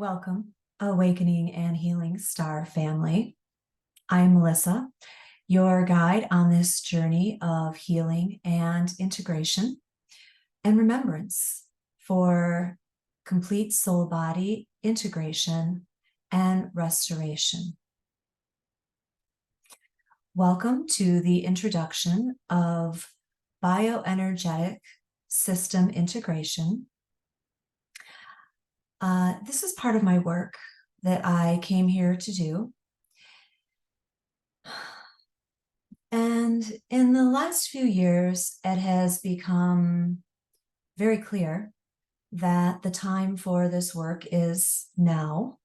Welcome, Awakening and Healing Star family. I'm Melissa, your guide on this journey of healing and integration and remembrance for complete soul body integration and restoration. Welcome to the introduction of bioenergetic system integration. This is part of my work that I came here to do. And in the last few years, it has become very clear that the time for this work is now.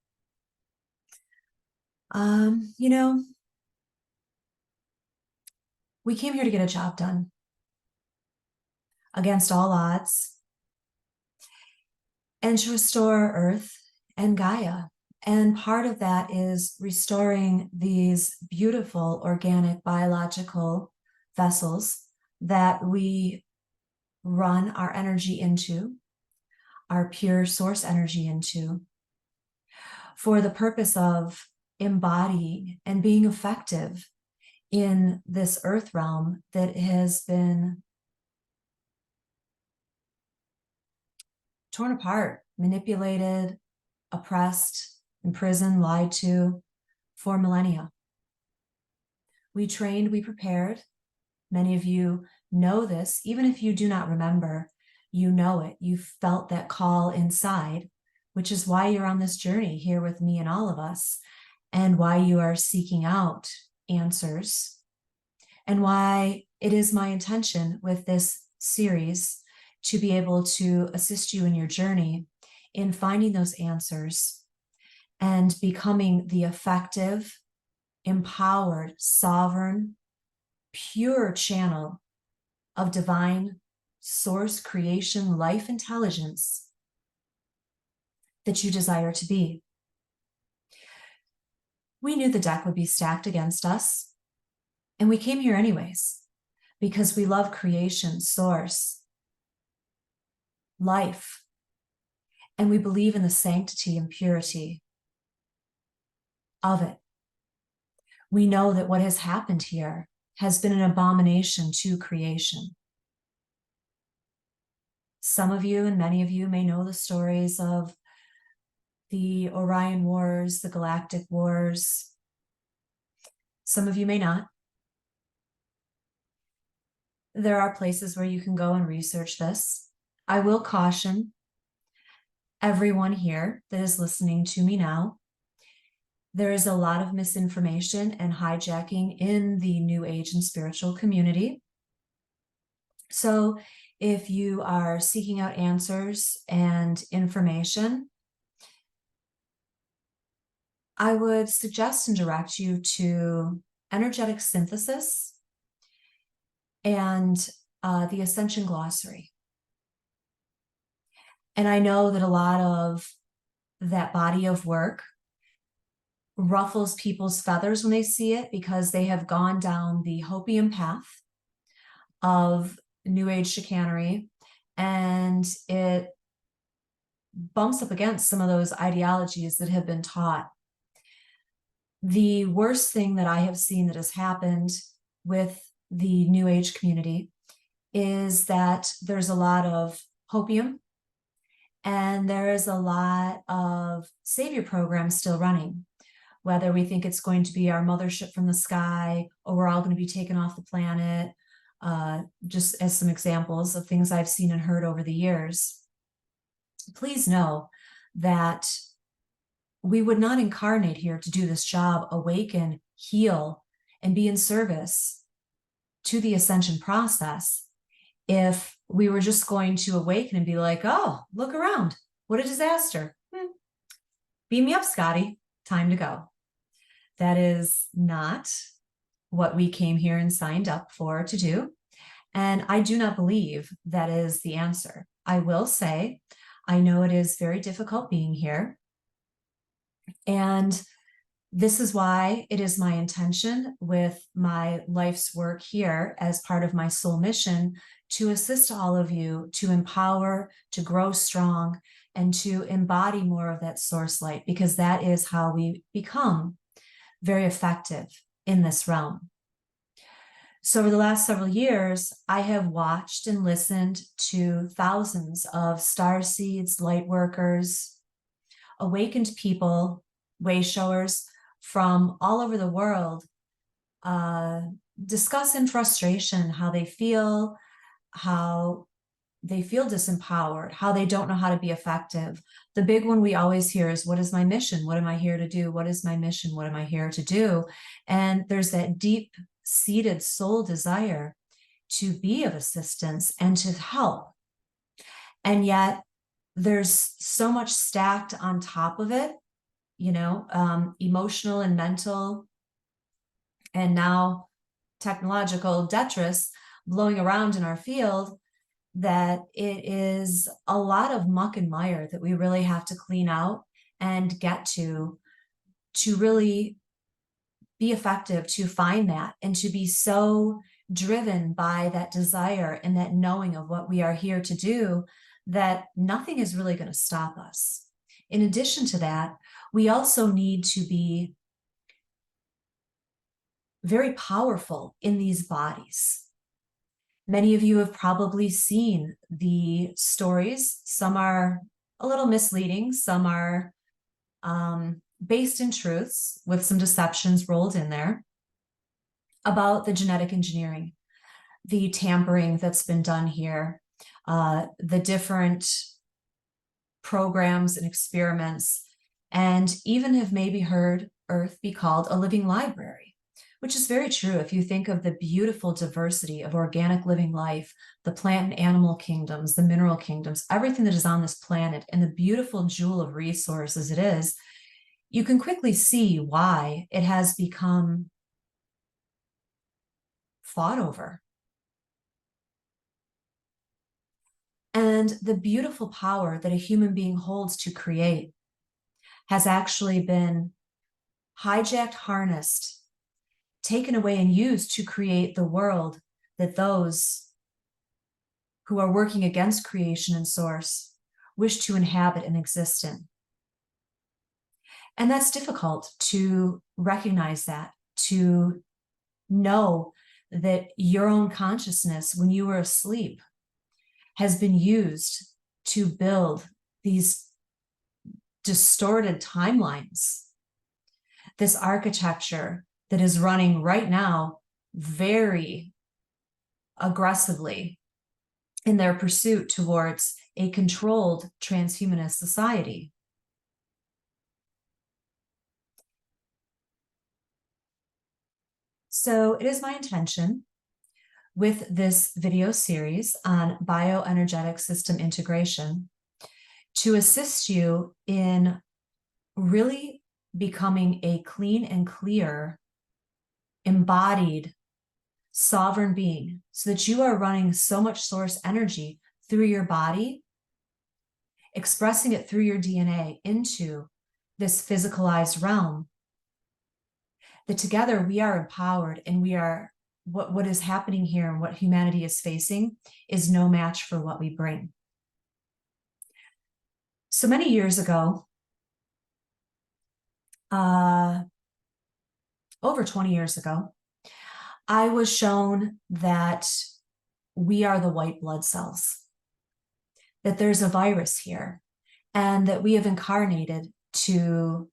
We came here to get a job done against all odds and to restore Earth and Gaia. And part of that is restoring these beautiful organic biological vessels that we run our energy into, our pure source energy into, for the purpose of embodying and being effective in this earth realm that has been torn apart, manipulated, oppressed, imprisoned, lied to for millennia. We trained, we prepared. Many of you know this. Even if you do not remember, you know it. You felt that call inside, which is why you're on this journey here with me and all of us, and why you are seeking out answers, and why it is my intention with this series to be able to assist you in your journey in finding those answers and becoming the effective, empowered, sovereign, pure channel of divine source creation, life intelligence that you desire to be. We knew the deck would be stacked against us, and we came here anyways because we love creation, source, life, and we believe in the sanctity and purity of it. We know that what has happened here has been an abomination to creation. Some of you and many of you may know the stories of the Orion Wars, the Galactic Wars. Some of you may not. There are places where you can go and research this. I will caution everyone here that is listening to me now. There is a lot of misinformation and hijacking in the New Age and spiritual community. So if you are seeking out answers and information, I would suggest and direct you to energetic synthesis and the Ascension Glossary. And I know that a lot of that body of work ruffles people's feathers when they see it because they have gone down the Hopium path of New Age chicanery, and it bumps up against some of those ideologies that have been taught. The worst thing that I have seen that has happened with the New Age community is that there's a lot of hopium and there is a lot of savior programs still running. Whether we think it's going to be our mothership from the sky or we're all going to be taken off the planet, just as some examples of things I've seen and heard over the years. Please know that we would not incarnate here to do this job, awaken, heal, and be in service to the ascension process if we were just going to awaken and be like, oh, look around, what a disaster. Beam me up, Scotty, time to go. That is not what we came here and signed up for to do. And I do not believe that is the answer. I will say, I know it is very difficult being here. And this is why it is my intention with my life's work here as part of my soul mission to assist all of you to empower, to grow strong, and to embody more of that source light, because that is how we become very effective in this realm. So over the last several years, I have watched and listened to thousands of starseeds, lightworkers, awakened people, way showers from all over the world, discuss in frustration how they feel disempowered, how they don't know how to be effective. The big one we always hear is, what is my mission? What am I here to do? What is my mission? What am I here to do? And there's that deep-seated soul desire to be of assistance and to help. And yet there's so much stacked on top of it, emotional and mental, and now technological detritus blowing around in our field, that it is a lot of muck and mire that we really have to clean out and get to really be effective, to find that, and to be so driven by that desire and that knowing of what we are here to do, that nothing is really going to stop us. In addition to that, we also need to be very powerful in these bodies. Many of you have probably seen the stories. Some are a little misleading. Some are based in truths with some deceptions rolled in there about the genetic engineering, the tampering that's been done here, the different programs and experiments, and even have maybe heard Earth be called a living library, which is very true. If you think of the beautiful diversity of organic living life, the plant and animal kingdoms, the mineral kingdoms, everything that is on this planet, and the beautiful jewel of resources it is, you can quickly see why it has become fought over. And the beautiful power that a human being holds to create has actually been hijacked, harnessed, taken away, and used to create the world that those who are working against creation and source wish to inhabit and exist in. And that's difficult to recognize that, to know that your own consciousness, when you were asleep, has been used to build these distorted timelines, this architecture that is running right now very aggressively in their pursuit towards a controlled transhumanist society. So it is my intention with this video series on bioenergetic system integration to assist you in really becoming a clean and clear, embodied, sovereign being, so that you are running so much source energy through your body, expressing it through your DNA into this physicalized realm, that together we are empowered, and we are, what is happening here and what humanity is facing is no match for what we bring. So many years ago, over 20 years ago, I was shown that we are the white blood cells, that there's a virus here, and that we have incarnated to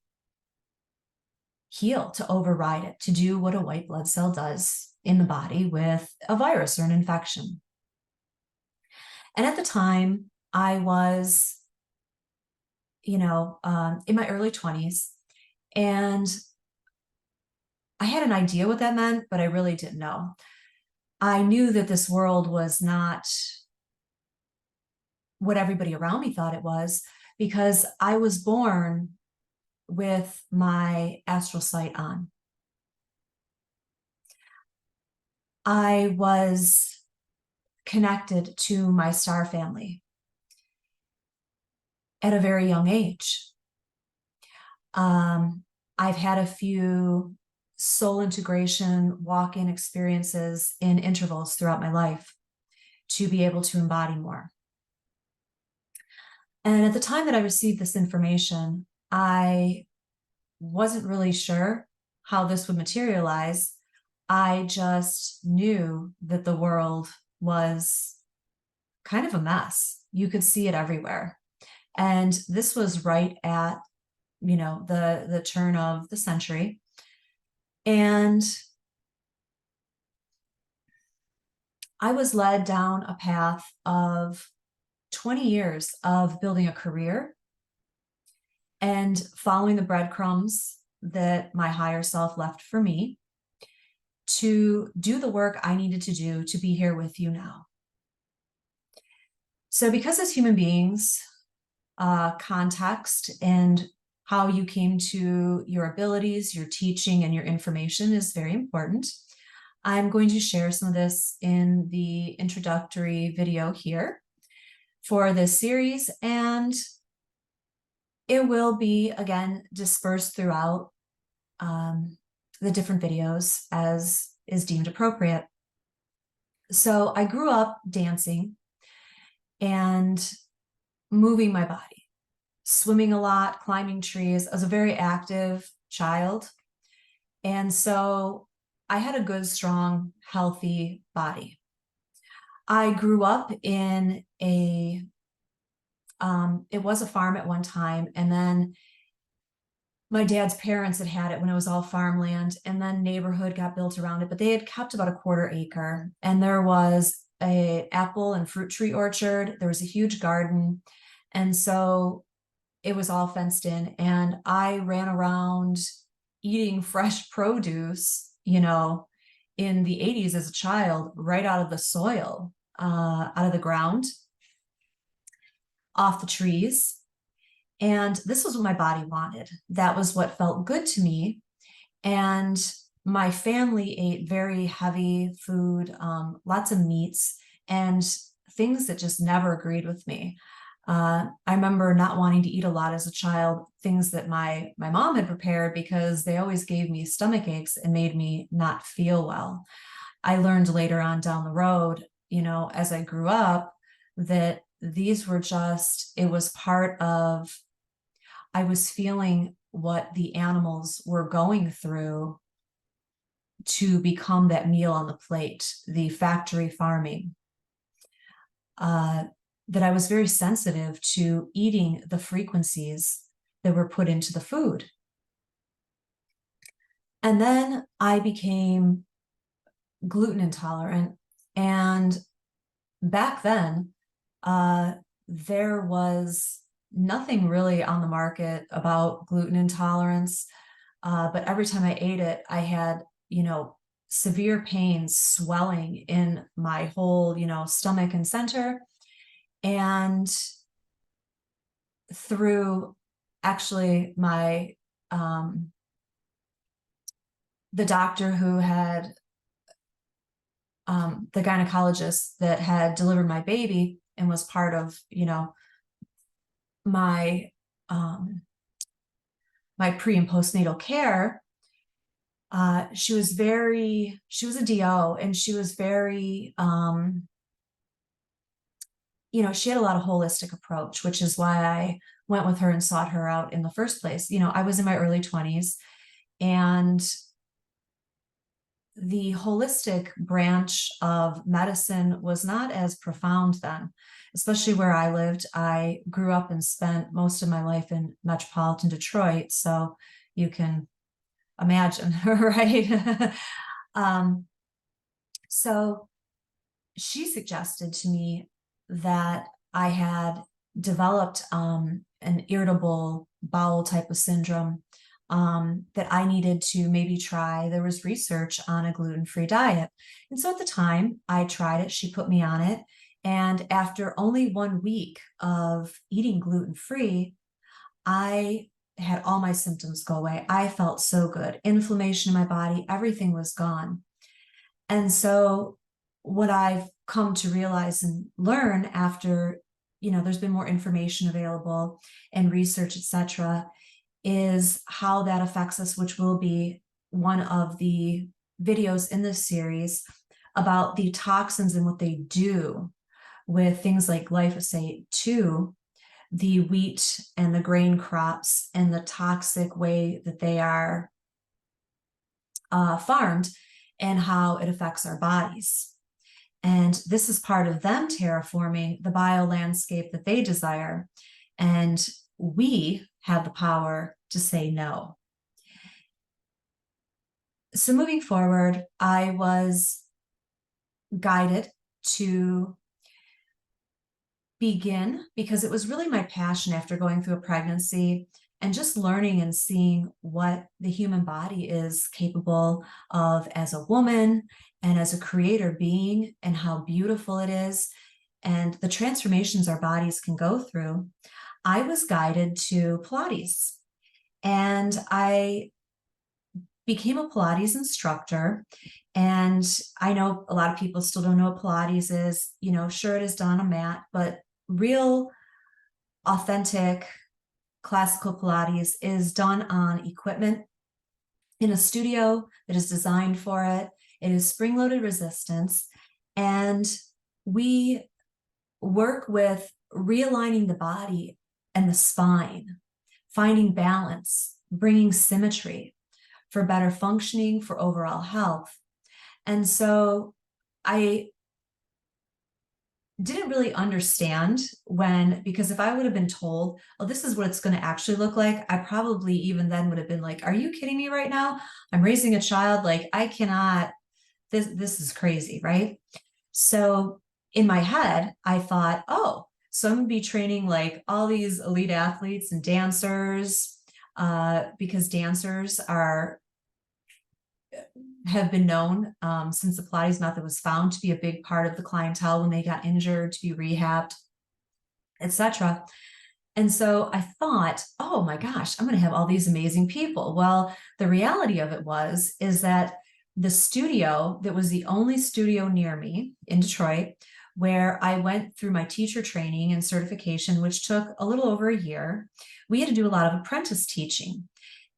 heal, to override it, to do what a white blood cell does in the body with a virus or an infection. And at the time, I was, in my early 20s, and I had an idea what that meant, but I really didn't know. I knew that this world was not what everybody around me thought it was, because I was born with my astral sight on. I was connected to my star family at a very young age. I've had a few soul integration walk-in experiences in intervals throughout my life. to be able to embody more. And at the time that I received this information, I wasn't really sure how this would materialize. I just knew that the world was kind of a mess. You could see it everywhere. And this was right at, the turn of the century. And I was led down a path of 20 years of building a career and following the breadcrumbs that my higher self left for me to do the work I needed to do to be here with you now. So because as human beings, context and how you came to your abilities, your teaching, and your information is very important. I'm going to share some of this in the introductory video here for this series, and it will be, again, dispersed throughout the different videos as is deemed appropriate. So I grew up dancing and moving my body, swimming a lot, climbing trees. I was a very active child. And so I had a good, strong, healthy body. I grew up in it was a farm at one time, and then my dad's parents had it when it was all farmland, and then neighborhood got built around it, but they had kept about a 1/4 acre, and there was a apple and fruit tree orchard. There was a huge garden, and so it was all fenced in, and I ran around eating fresh produce, in the 80s as a child, right out of the soil, out of the ground, off the trees. And this was what my body wanted. That was what felt good to me. And my family ate very heavy food, lots of meats, and things that just never agreed with me. I remember not wanting to eat a lot as a child, things that my mom had prepared, because they always gave me stomach aches and made me not feel well. I learned later on down the road, as I grew up, that these were it was part of, I was feeling what the animals were going through to become that meal on the plate, the factory farming. That I was very sensitive to eating the frequencies that were put into the food. And then I became gluten intolerant. And back then, there was nothing really on the market about gluten intolerance. But every time I ate it, I had, severe pains, swelling in my whole, stomach and center. And through actually my, the doctor who had, the gynecologist that had delivered my baby and was part of, my, my pre and postnatal care, she was a DO, and she was very, she had a lot of holistic approach, which is why I went with her and sought her out in the first place. I was in my early 20s, and the holistic branch of medicine was not as profound then, especially where I lived. I grew up and spent most of my life in metropolitan Detroit, so you can imagine, right? So she suggested to me that I had developed an irritable bowel type of syndrome, that I needed to maybe try. There was research on a gluten-free diet. And so at the time I tried it, she put me on it. And after only 1 week of eating gluten-free, I had all my symptoms go away. I felt so good. Inflammation in my body, everything was gone. And so what I've come to realize and learn after, there's been more information available and research, etc., is how that affects us, which will be one of the videos in this series about the toxins and what they do with things like glyphosate to the wheat and the grain crops and the toxic way that they are farmed and how it affects our bodies. And this is part of them terraforming the biolandscape that they desire. And we have the power to say no. So moving forward, I was guided to begin, because it was really my passion after going through a pregnancy and just learning and seeing what the human body is capable of as a woman and as a creator being, and how beautiful it is, and the transformations our bodies can go through. I was guided to Pilates, and I became a Pilates instructor. And I know a lot of people still don't know what Pilates is. You know, sure, it is done on a mat, but real, authentic classical Pilates is done on equipment in a studio that is designed for it. It is spring-loaded resistance. And we work with realigning the body and the spine, finding balance, bringing symmetry for better functioning, for overall health. And so I didn't really understand because if I would have been told, oh, this is what it's going to actually look like, I probably even then would have been like, are you kidding me right now? I'm raising a child. Like, I cannot, this is crazy, right? So in my head, I thought, oh, so I'm going to be training like all these elite athletes and dancers, because dancers have been known since the Pilates method was found to be a big part of the clientele when they got injured, to be rehabbed, etc. And so I thought, oh my gosh, I'm going to have all these amazing people. Well, the reality of it is that the studio that was the only studio near me in Detroit, where I went through my teacher training and certification, which took a little over a year, we had to do a lot of apprentice teaching.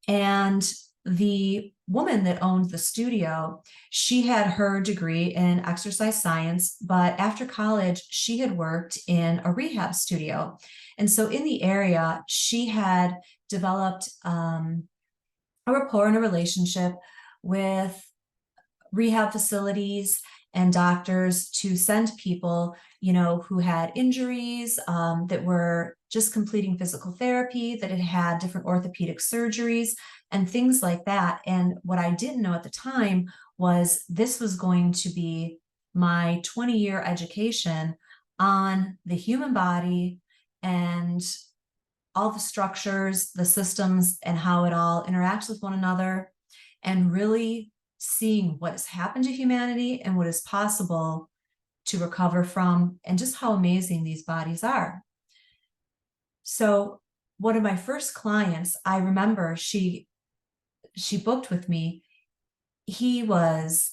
And the woman that owned the studio, she had her degree in exercise science, but after college, she had worked in a rehab studio. And so in the area, she had developed a rapport and a relationship with rehab facilities and doctors to send people, you know, who had injuries, that were just completing physical therapy, that had had different orthopedic surgeries and things like that. And what I didn't know at the time was this was going to be my 20-year education on the human body and all the structures, the systems, and how it all interacts with one another, and really seeing what has happened to humanity and what is possible to recover from, and just how amazing these bodies are. So one of my first clients, I remember she booked with me. He was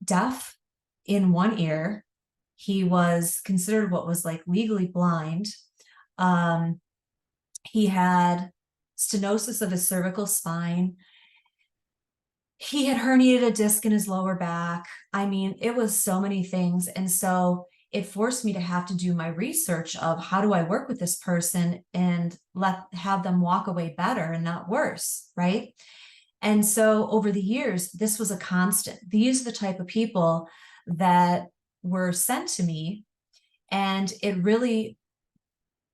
deaf in one ear. He was considered what was like legally blind. He had stenosis of his cervical spine. He had herniated a disc in his lower back. I mean, it was so many things. And so it forced me to have to do my research of how do I work with this person and have them walk away better and not worse, right? And so over the years, this was a constant. These are the type of people that were sent to me, and it really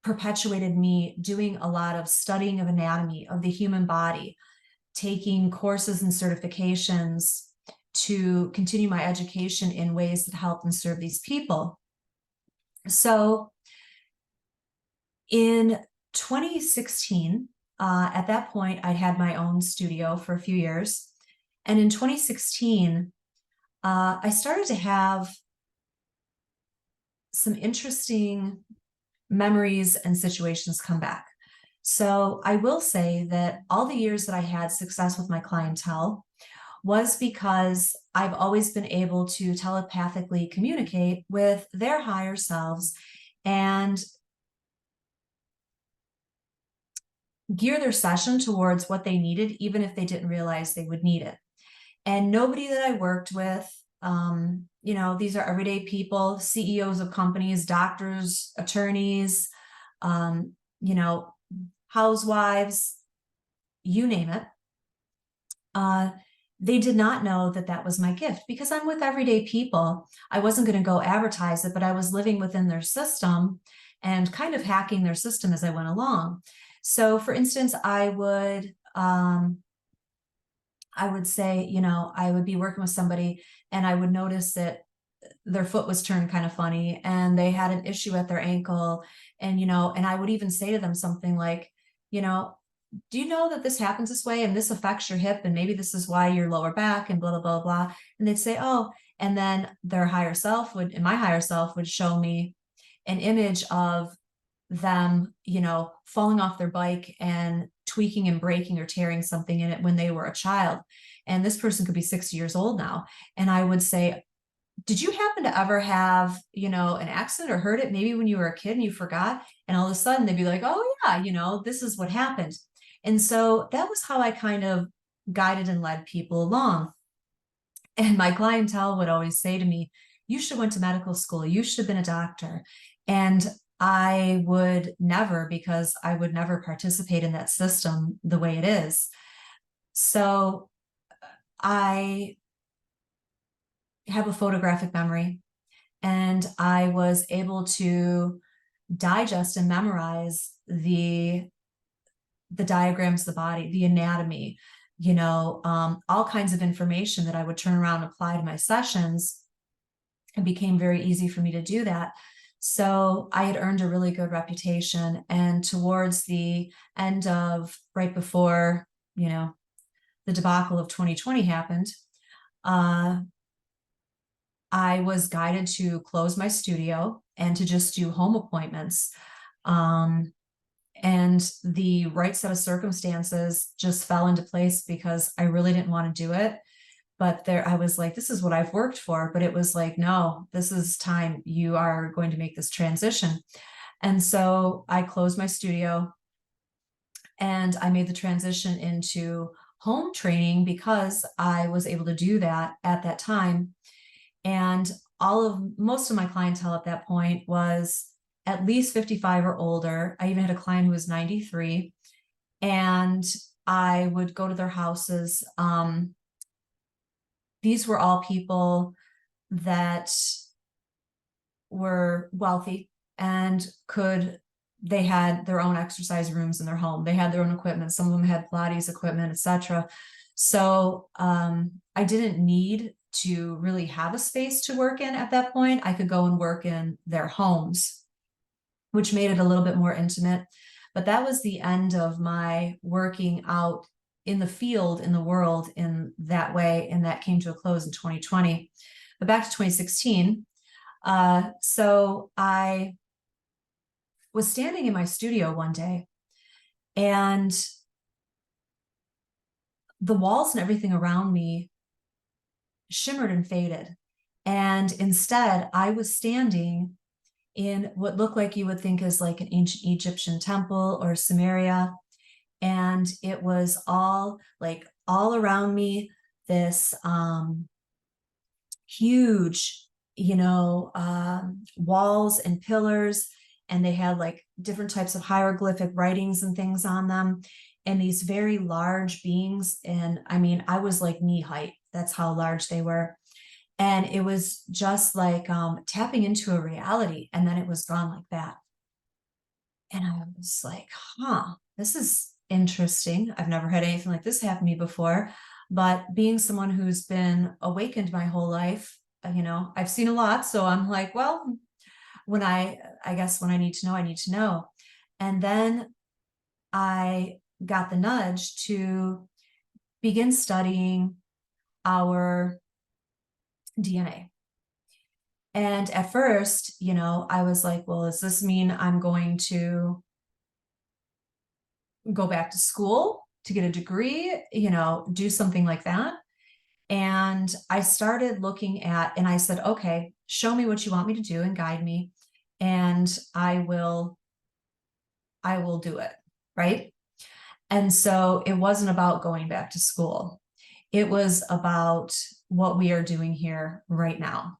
perpetuated me doing a lot of studying of anatomy of the human body, taking courses and certifications to continue my education in ways that help and serve these people. So in 2016, at that point, I had my own studio for a few years. And in 2016, I started to have some interesting memories and situations come back. So I will say that all the years that I had success with my clientele was because I've always been able to telepathically communicate with their higher selves and gear their session towards what they needed, even if they didn't realize they would need it. And nobody that I worked with You know, these are everyday people, CEOs of companies, doctors, attorneys, you know, housewives, you name it. They did not know that that was my gift because I'm with everyday people. I wasn't going to go advertise it, but I was living within their system and kind of hacking their system as I went along. So, for instance, I would say, you know, I would be working with somebody and I would notice that their foot was turned kind of funny and they had an issue at their ankle. And, you know, and I would even say to them something like, you know, do you know that this happens this way and this affects your hip and maybe this is why your lower back and blah, blah, blah, blah. And they'd say, oh, and then their higher self would, and my higher self would show me an image of them, you know, falling off their bike and tweaking and breaking or tearing something in it when they were a child. And this person could be 60 years old now. And I would say, did you happen to ever have, you know, an accident or hurt it maybe when you were a kid and you forgot? And all of a sudden they'd be like, oh yeah, you know, this is what happened. And so that was how I kind of guided and led people along. And my clientele would always say to me, you should have went to medical school. You should have been a doctor. And I would never, because I would never participate in that system the way it is. So I have a photographic memory and I was able to digest and memorize the diagrams of the body, the anatomy, you know, all kinds of information that I would turn around and apply to my sessions. It became very easy for me to do that. So I had earned a really good reputation. And towards the end of, right before, you know, the debacle of 2020 happened, I was guided to close my studio and to just do home appointments. And the right set of circumstances just fell into place because I really didn't want to do it. But there, I was like, this is what I've worked for. But it was like, no, this is time. You are going to make this transition. And so I closed my studio and I made the transition into home training because I was able to do that at that time. And most of my clientele at that point was at least 55 or older. I even had a client who was 93, and I would go to their houses. These were all people that were wealthy and they had their own exercise rooms in their home. They had their own equipment. Some of them had Pilates equipment, etc. So I didn't need to really have a space to work in at that point. I could go and work in their homes, which made it a little bit more intimate. But that was the end of my working out in the field, in the world, in that way. And that came to a close in 2020. But back to 2016. So I was standing in my studio one day, and the walls and everything around me shimmered and faded. And instead, I was standing in what looked like you would think is like an ancient Egyptian temple or Samaria. And it was all around me, this huge, you know, walls and pillars. And they had like different types of hieroglyphic writings and things on them. And these very large beings. And I mean, I was like knee height. That's how large they were. And it was just like tapping into a reality. And then it was gone like that. And I was like, huh, this is interesting. I've never had anything like this happen to me before. But being someone who's been awakened my whole life, you know, I've seen a lot. So I'm like, well, I guess when I need to know, I need to know. And then I got the nudge to begin studying our DNA. And at first, you know, I was like, well, does this mean I'm going to go back to school to get a degree, you know, do something like that? And I started looking at, and I said, okay, show me what you want me to do and guide me, and I will do it, right? And so it wasn't about going back to school. It was about what we are doing here right now.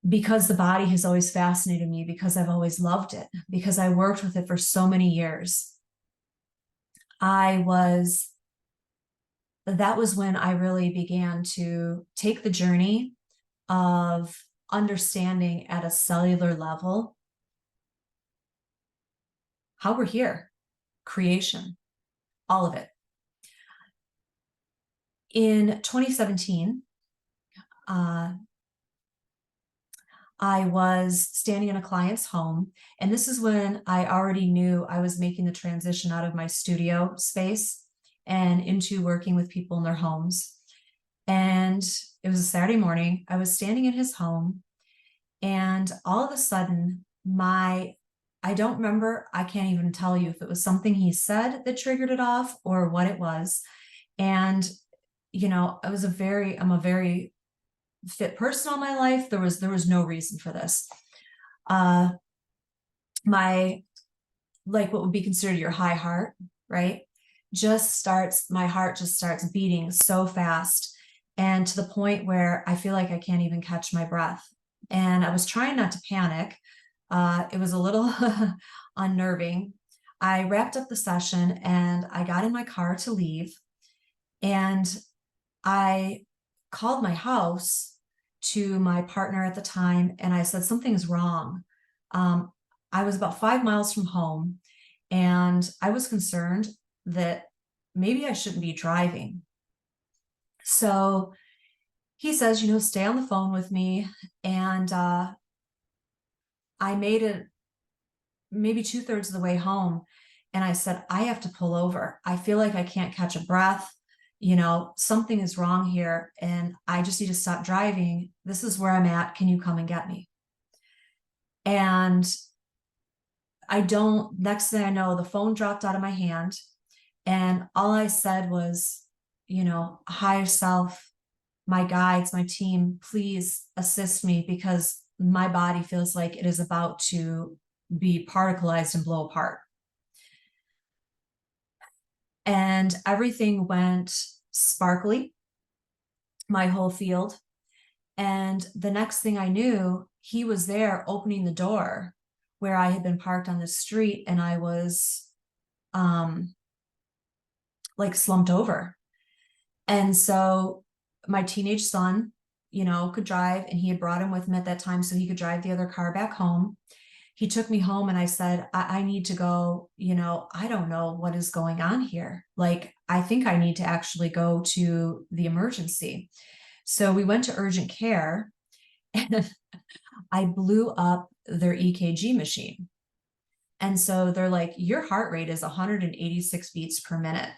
Because the body has always fascinated me, because I've always loved it, because I worked with it for so many years. That was when I really began to take the journey of understanding at a cellular level how we're here, creation, all of it. In 2017, I was standing in a client's home, and this is when I already knew I was making the transition out of my studio space and into working with people in their homes. And it was a Saturday morning. I was standing in his home, and all of a sudden, I don't remember, I can't even tell you if it was something he said that triggered it off or what it was. And, you know, I'm a very fit person all my life. There was no reason for this. My, like, what would be considered your high heart, right? My heart just starts beating so fast, and to the point where I feel like I can't even catch my breath. And I was trying not to panic. It was a little unnerving. I wrapped up the session and I got in my car to leave, and I called my house to my partner at the time, and I said, something's wrong. I was about 5 miles from home, and I was concerned that maybe I shouldn't be driving. So he says, you know, stay on the phone with me. And I made it maybe 2/3 of the way home. And I said, I have to pull over. I feel like I can't catch a breath. You know, something is wrong here, and I just need to stop driving. This is where I'm at. Can you come and get me? And next thing I know, the phone dropped out of my hand. And all I said was, you know, higher self, my guides, my team, please assist me, because my body feels like it is about to be particleized and blow apart. And everything went sparkly, my whole field. And the next thing I knew, he was there opening the door where I had been parked on the street, and I was like slumped over. And so my teenage son, you know, could drive, and he had brought him with him at that time so he could drive the other car back home. He took me home, and I said, I need to go, you know, I don't know what is going on here. Like, I think I need to actually go to the emergency. So we went to urgent care, and I blew up their EKG machine. And so they're like, your heart rate is 186 beats per minute.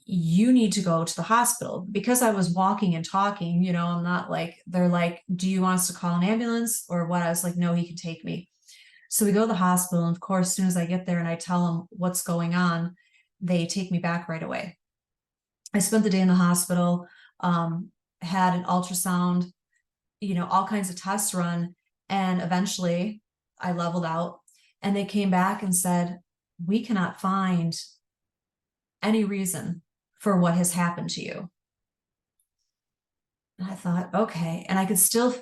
You need to go to the hospital. Because I was walking and talking, you know, I'm not like, they're like, do you want us to call an ambulance or what? I was like, no, he can take me. So we go to the hospital, and of course, as soon as I get there and I tell them what's going on, they take me back right away. I spent the day in the hospital, had an ultrasound, you know, all kinds of tests run, and eventually I leveled out, and they came back and said, we cannot find any reason for what has happened to you. And I thought, okay. And I could still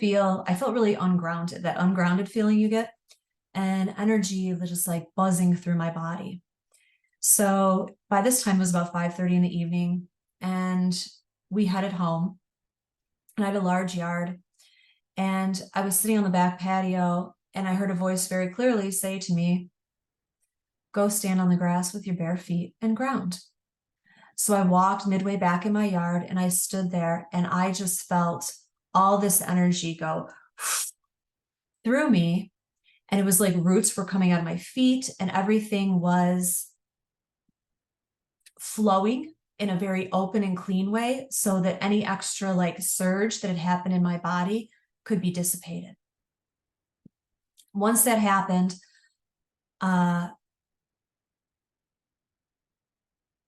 I felt really ungrounded, that ungrounded feeling you get, and energy was just like buzzing through my body. So by this time it was about 5:30 in the evening, and we headed home. And I had a large yard, and I was sitting on the back patio, and I heard a voice very clearly say to me, go stand on the grass with your bare feet and ground. So I walked midway back in my yard, and I stood there, and I just felt all this energy go through me. And it was like roots were coming out of my feet, and everything was flowing in a very open and clean way, so that any extra like surge that had happened in my body could be dissipated. Once that happened,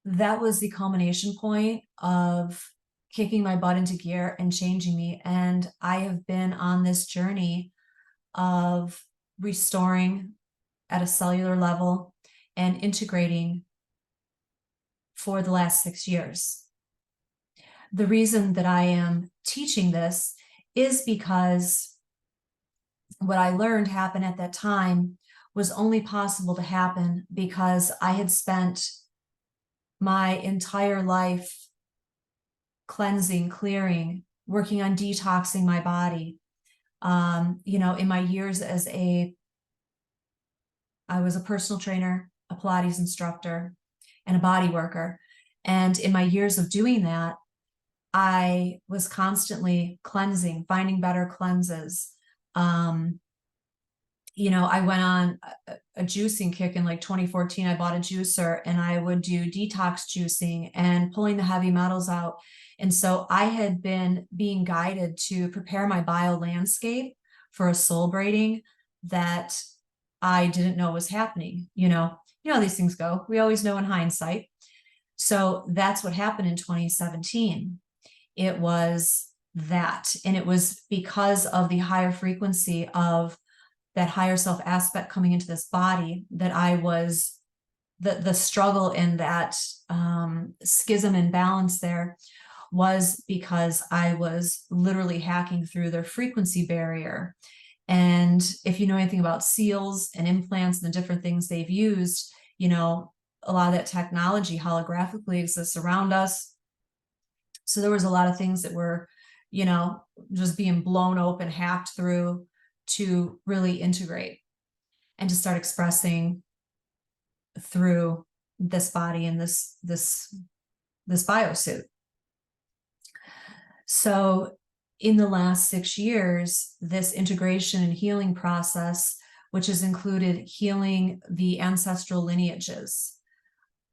that was the culmination point of kicking my butt into gear and changing me. And I have been on this journey of restoring at a cellular level and integrating for the last 6 years. the reason that I am teaching this is because what I learned happened at that time was only possible to happen because I had spent my entire life cleansing, clearing, working on detoxing my body. In my years I was a personal trainer, a Pilates instructor, and a body worker. And in my years of doing that, I was constantly cleansing, finding better cleanses. I went on a juicing kick in like 2014. I bought a juicer and I would do detox juicing and pulling the heavy metals out. And so I had been being guided to prepare my bio landscape for a soul braiding that I didn't know was happening. You know how these things go. We always know in hindsight. So that's what happened in 2017. It was that, and it was because of the higher frequency of that higher self aspect coming into this body that I was the struggle in that schism and balance there was because I was literally hacking through their frequency barrier. And if you know anything about seals and implants and the different things they've used, a lot of that technology holographically exists around us. So there was a lot of things that were, just being blown open, hacked through to really integrate and to start expressing through this body and this biosuit. So in the last 6 years, this integration and healing process, which has included healing the ancestral lineages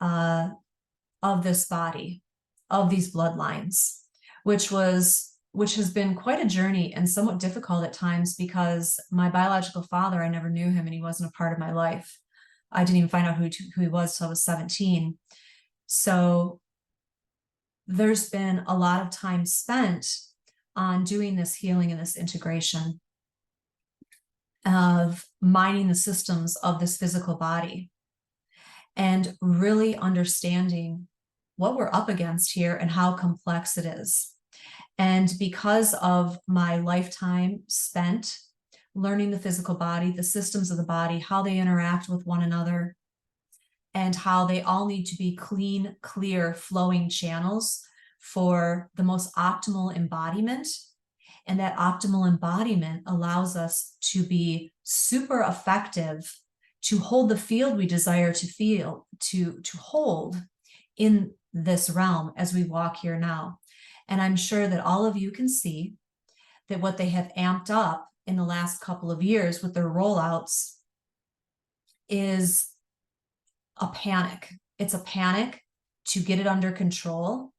of this body, of these bloodlines, which has been quite a journey and somewhat difficult at times because my biological father, I never knew him and he wasn't a part of my life. I didn't even find out who he was till I was 17. So there's been a lot of time spent on doing this healing and this integration of mining the systems of this physical body and really understanding what we're up against here and how complex it is. And because of my lifetime spent learning the physical body, the systems of the body, how they interact with one another, and how they all need to be clean, clear, flowing channels for the most optimal embodiment. And that optimal embodiment allows us to be super effective to hold the field we desire to feel, to hold in this realm as we walk here now. And I'm sure that all of you can see that what they have amped up in the last couple of years with their rollouts is a panic. It's a panic to get it under control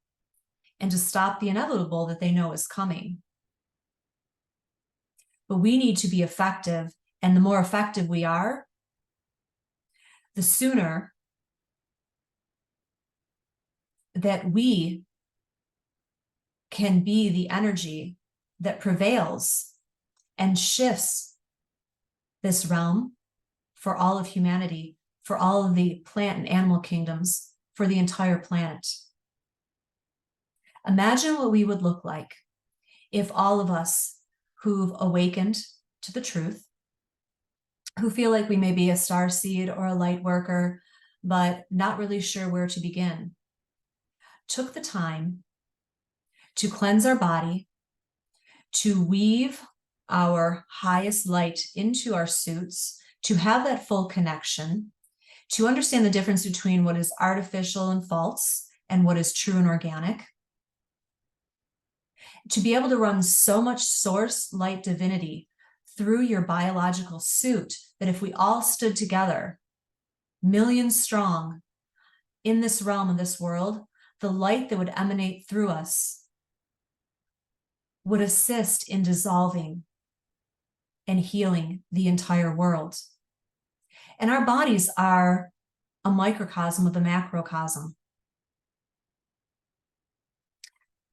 and to stop the inevitable that they know is coming. But we need to be effective, and the more effective we are, the sooner that we can be the energy that prevails and shifts this realm for all of humanity, for all of the plant and animal kingdoms, for the entire planet. Imagine what we would look like if all of us who've awakened to the truth, who feel like we may be a star seed or a light worker, but not really sure where to begin, took the time to cleanse our body, to weave our highest light into our suits, to have that full connection, to understand the difference between what is artificial and false and what is true and organic, to be able to run so much source light divinity through your biological suit that if we all stood together, millions strong, in this realm of this world, the light that would emanate through us would assist in dissolving and healing the entire world. And our bodies are a microcosm of the macrocosm.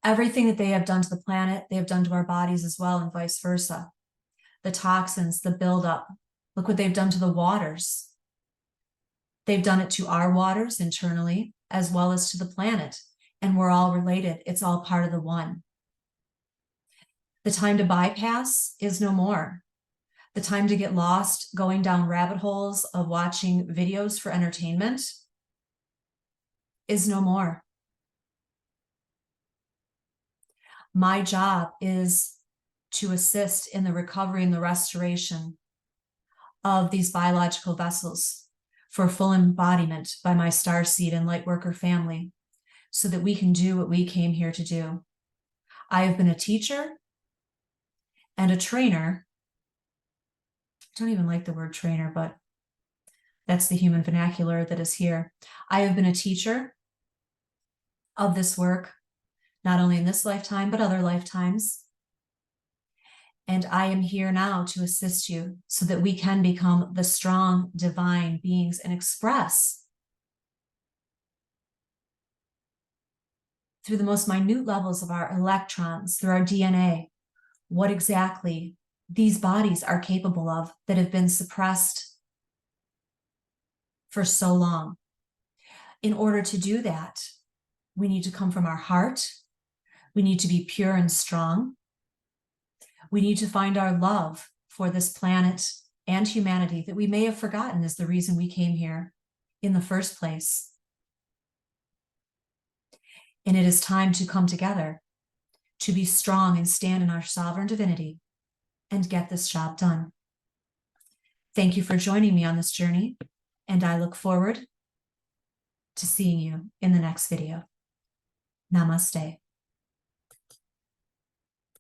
Everything that they have done to the planet, they have done to our bodies as well, and vice versa. The toxins, the buildup. Look what they've done to the waters. They've done it to our waters internally, as well as to the planet. and we're all related. It's all part of the one. The time to bypass is no more. The time to get lost going down rabbit holes of watching videos for entertainment is no more. My job is to assist in the recovery and the restoration of these biological vessels for full embodiment by my Starseed and Lightworker family, so that we can do what we came here to do. I have been a teacher and a trainer. I don't even like the word trainer, but that's the human vernacular that is here. I have been a teacher of this work, not only in this lifetime, but other lifetimes. And I am here now to assist you so that we can become the strong, divine beings and express through the most minute levels of our electrons, through our DNA, what exactly these bodies are capable of that have been suppressed for so long. In order to do that, we need to come from our heart. We need to be pure and strong. We need to find our love for this planet and humanity that we may have forgotten is the reason we came here in the first place. And it is time to come together, to be strong and stand in our sovereign divinity and get this job done. Thank you for joining me on this journey, and I look forward to seeing you in the next video. Namaste.